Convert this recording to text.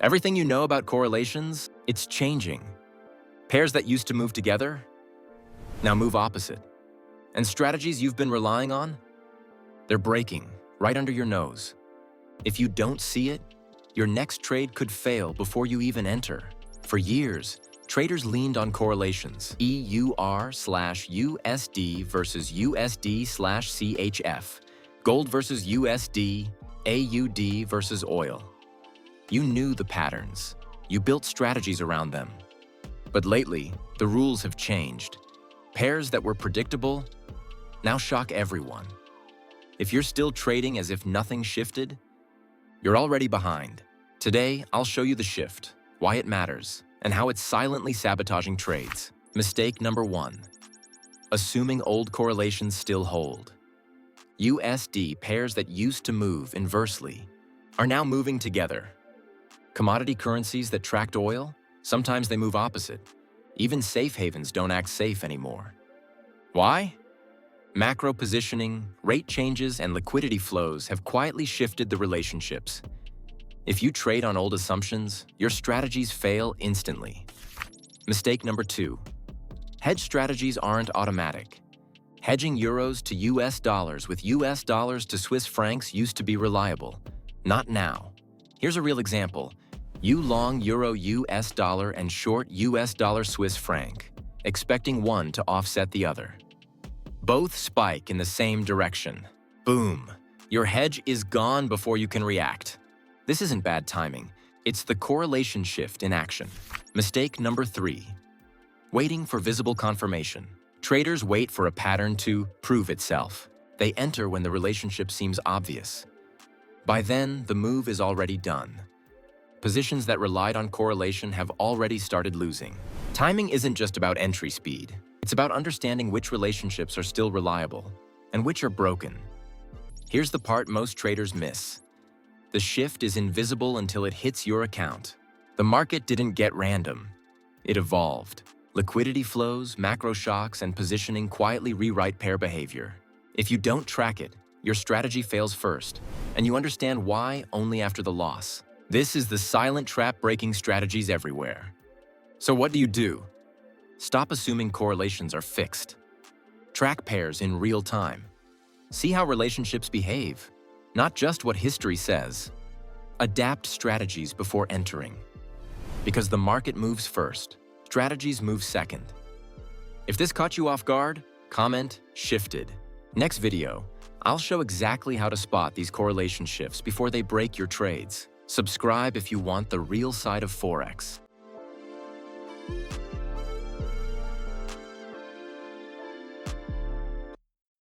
Everything you know about correlations, it's changing. Pairs that used to move together, now move opposite. And strategies you've been relying on, they're breaking right under your nose. If you don't see it, your next trade could fail before you even enter. For years, traders leaned on correlations, EUR/USD versus USD/CHF, gold versus USD, AUD versus oil. You knew the patterns. You built strategies around them. But lately, the rules have changed. Pairs that were predictable now shock everyone. If you're still trading as if nothing shifted, you're already behind. Today, I'll show you the shift, why it matters, and how it's silently sabotaging trades. Mistake number 1. Assuming old correlations still hold. USD pairs that used to move inversely are now moving together. Commodity currencies that tracked oil, sometimes they move opposite. Even safe havens don't act safe anymore. Why? Macro positioning, rate changes, and liquidity flows have quietly shifted the relationships. If you trade on old assumptions, your strategies fail instantly. Mistake number 2. Hedge strategies aren't automatic. Hedging euros to US dollars with US dollars to Swiss francs used to be reliable. Not now. Here's a real example. You long euro US dollar and short US dollar Swiss franc, expecting one to offset the other. Both spike in the same direction. Boom! Your hedge is gone before you can react. This isn't bad timing. It's the correlation shift in action. Mistake number 3. Waiting for visible confirmation. Traders wait for a pattern to prove itself. They enter when the relationship seems obvious. By then, the move is already done. Positions that relied on correlation have already started losing. Timing isn't just about entry speed. It's about understanding which relationships are still reliable and which are broken. Here's the part most traders miss. The shift is invisible until it hits your account. The market didn't get random. It evolved. Liquidity flows, macro shocks, and positioning quietly rewrite pair behavior. If you don't track it, your strategy fails first, and you understand why only after the loss. This is the silent trap breaking strategies everywhere. So what do? Stop assuming correlations are fixed. Track pairs in real time. See how relationships behave, not just what history says. Adapt strategies before entering. Because the market moves first, strategies move second. If this caught you off guard, comment "shifted." Next video, I'll show exactly how to spot these correlation shifts before they break your trades. Subscribe if you want the real side of Forex.